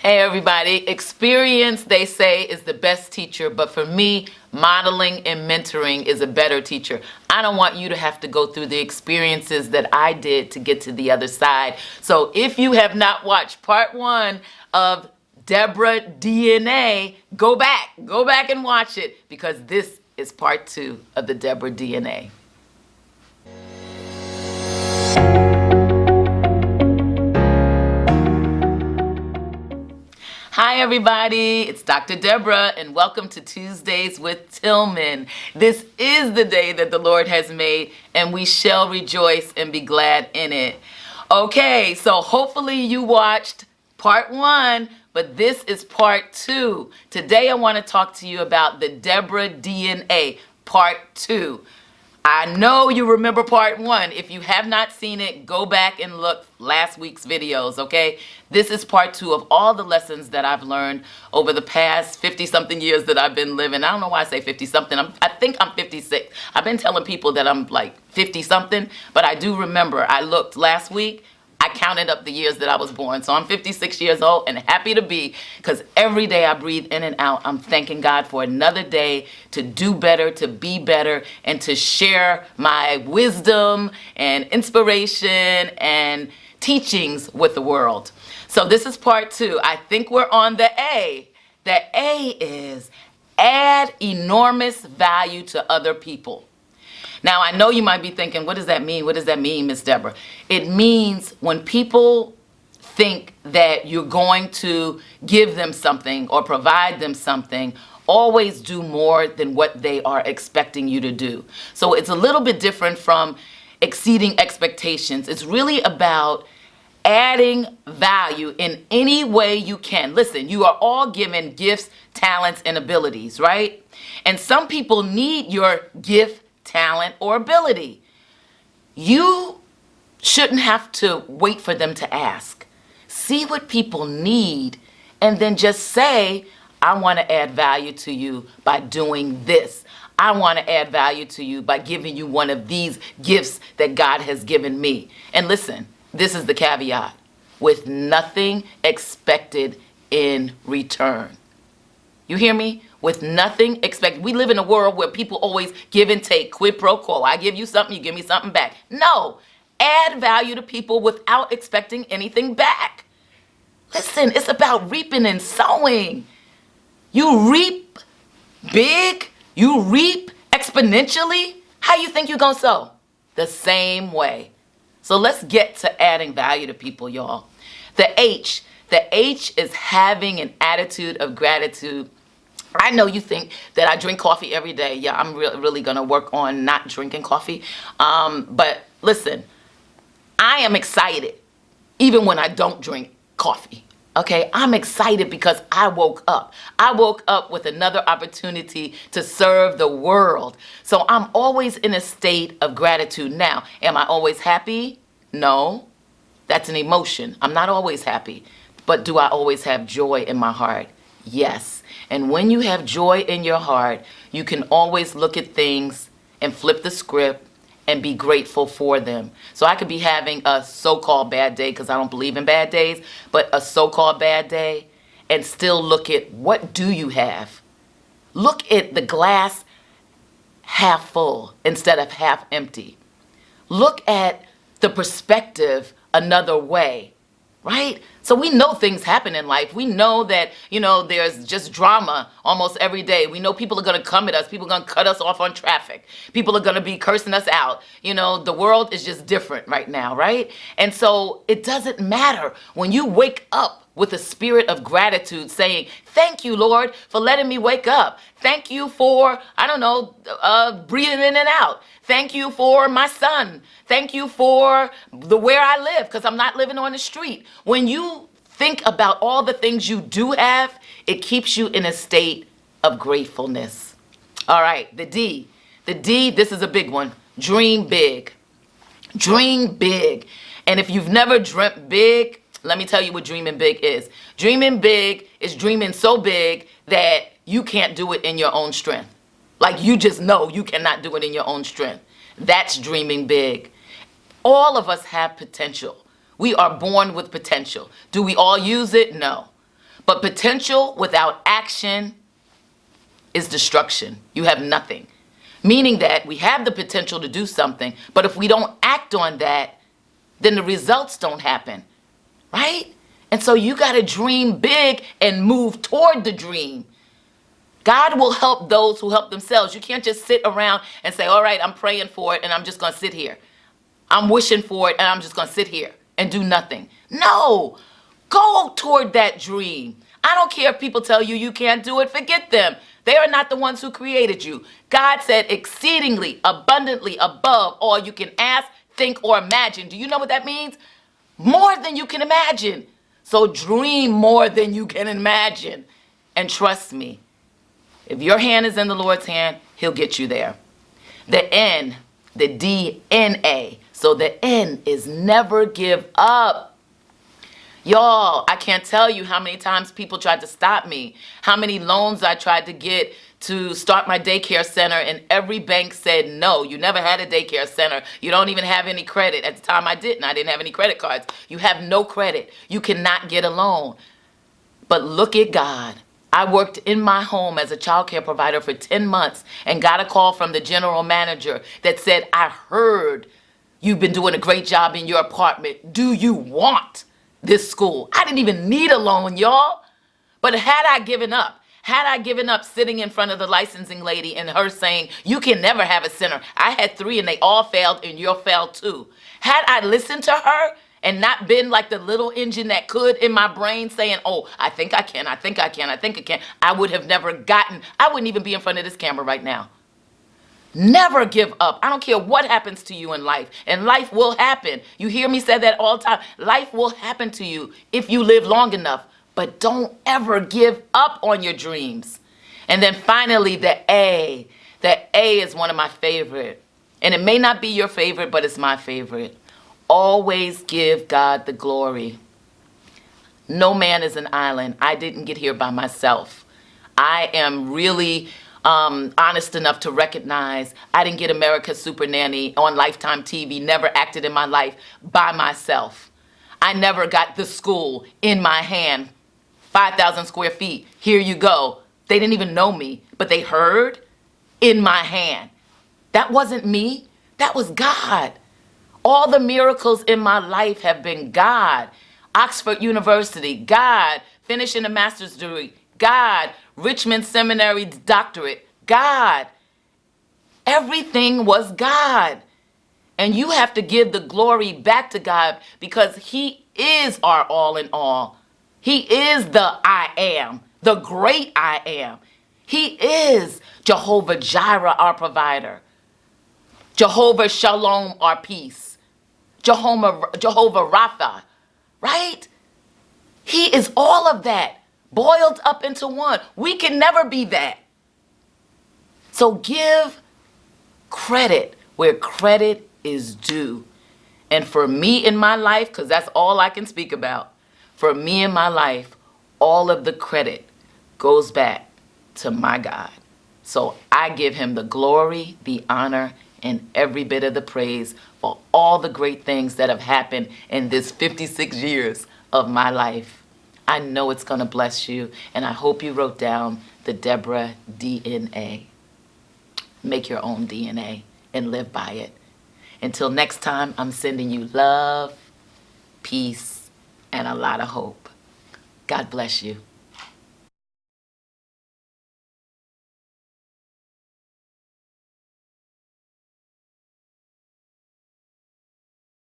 Hey everybody, experience, they say, is the best teacher, but for me, modeling and mentoring is a better teacher. I don't want you to have to go through the experiences that I did to get to the other side. So if you have not watched part 1 of Deborah DNA, go back and watch it, because this is part 2 of the Deborah DNA. Hi everybody, it's Dr. Deborah and welcome to Tuesdays with Tillman. This is the day that the Lord has made and we shall rejoice and be glad in it. Okay, so hopefully you watched part 1, but this is part 2. Today I want to talk to you about the Deborah DNA part 2. I know you remember part 1. If you have not seen it, go back and look last week's videos, okay? This is part 2 of all the lessons that I've learned over the past 50-something years that I've been living. I don't know why I say 50-something. I think I'm 56. I've been telling people that I'm like 50-something, but I do remember. I looked last week. I counted up the years that I was born. So I'm 56 years old and happy to be, because every day I breathe in and out, I'm thanking God for another day to do better, to be better, and to share my wisdom and inspiration and teachings with the world. So this is part 2. I think we're on the A. The A is add enormous value to other people. Now, I know you might be thinking, what does that mean? What does that mean, Miss Deborah? It means when people think that you're going to give them something or provide them something, always do more than what they are expecting you to do. So it's a little bit different from exceeding expectations. It's really about adding value in any way you can. Listen, you are all given gifts, talents, and abilities, right? And some people need your gift, talent, or ability. You shouldn't have to wait for them to ask. See what people need and then just say, I want to add value to you by doing this. I want to add value to you by giving you one of these gifts that God has given me. And listen, this is the caveat: with nothing expected in return. You hear me? With nothing expected. We live in a world where people always give and take, quid pro quo. I give you something, you give me something back. No, add value to people without expecting anything back. Listen, it's about reaping and sowing. You reap big, you reap exponentially. How you think you're gonna sow? The same way. So let's get to adding value to people, y'all. The H is having an attitude of gratitude. I know you think that I drink coffee every day. Yeah, I'm really going to work on not drinking coffee. But listen, I am excited even when I don't drink coffee. Okay, I'm excited because I woke up. I woke up with another opportunity to serve the world. So I'm always in a state of gratitude. Now, am I always happy? No, that's an emotion. I'm not always happy. But do I always have joy in my heart? Yes. And when you have joy in your heart, you can always look at things and flip the script and be grateful for them. So I could be having a so-called bad day, because I don't believe in bad days, but a so-called bad day, and still look at what do you have. Look at the glass half full instead of half empty. Look at the perspective another way. Right? So we know things happen in life. We know that, there's just drama almost every day. We know people are going to come at us. People are going to cut us off on traffic. People are going to be cursing us out. The world is just different right now, right? And so it doesn't matter when you wake up with a spirit of gratitude, saying, thank you, Lord, for letting me wake up. Thank you for, breathing in and out. Thank you for my son. Thank you for where I live, because I'm not living on the street. When you think about all the things you do have, it keeps you in a state of gratefulness. All right, the D. The D, this is a big one. Dream big. Dream big. And if you've never dreamt big, let me tell you what dreaming big is. Dreaming big is dreaming so big that you can't do it in your own strength. Like you just know you cannot do it in your own strength. That's dreaming big. All of us have potential. We are born with potential. Do we all use it? No. But potential without action is destruction. You have nothing. Meaning that we have the potential to do something, but if we don't act on that, then the results don't happen, right? And so you got to dream big and move toward the dream. God will help those who help themselves. You can't just sit around and say, all right, I'm praying for it and I'm just going to sit here. I'm wishing for it and I'm just going to sit here and do nothing. No, go toward that dream. I don't care if people tell you you can't do it. Forget them. They are not the ones who created you. God said exceedingly, abundantly, above all you can ask, think, or imagine. Do you know what that means? More than you can imagine. So dream more than you can imagine. And trust me, if your hand is in the Lord's hand, he'll get you there. The N, the DNA. So the N is never give up. Y'all, I can't tell you how many times people tried to stop me, how many loans I tried to get to start my daycare center, and every bank said, no, you never had a daycare center. You don't even have any credit. At the time I didn't have any credit cards. You have no credit. You cannot get a loan. But look at God. I worked in my home as a child care provider for 10 months and got a call from the general manager that said, I heard you've been doing a great job in your apartment. Do you want this school? I didn't even need a loan, y'all. But had I given up sitting in front of the licensing lady and her saying, you can never have a center. I had 3 and they all failed and you'll fail too. Had I listened to her and not been like the little engine that could in my brain saying, oh, I think I can, I would have never I wouldn't even be in front of this camera right now. Never give up. I don't care what happens to you in life. And life will happen. You hear me say that all the time. Life will happen to you if you live long enough. But don't ever give up on your dreams. And then finally, the A. The A is one of my favorite. And it may not be your favorite, but it's my favorite. Always give God the glory. No man is an island. I didn't get here by myself. I am really honest enough to recognize I didn't get America's Super Nanny on Lifetime TV, never acted in my life by myself. I never got the school in my hand, 5,000 square feet, here you go. They didn't even know me, but they heard in my hand. That wasn't me, that was God. All the miracles in my life have been God. Oxford University, God. Finishing a master's degree, God. Richmond Seminary doctorate, God. Everything was God. And you have to give the glory back to God because he is our all in all. He is the I am, the great I am. He is Jehovah Jireh, our provider. Jehovah Shalom, our peace. Jehovah Rapha, right? He is all of that. Boiled up into one. We can never be that. So give credit where credit is due. And for me in my life, because that's all I can speak about, for me in my life, all of the credit goes back to my God. So I give him the glory, the honor, and every bit of the praise for all the great things that have happened in this 56 years of my life. I know it's going to bless you, and I hope you wrote down the Deborah DNA. Make your own DNA and live by it. Until next time, I'm sending you love, peace, and a lot of hope. God bless you.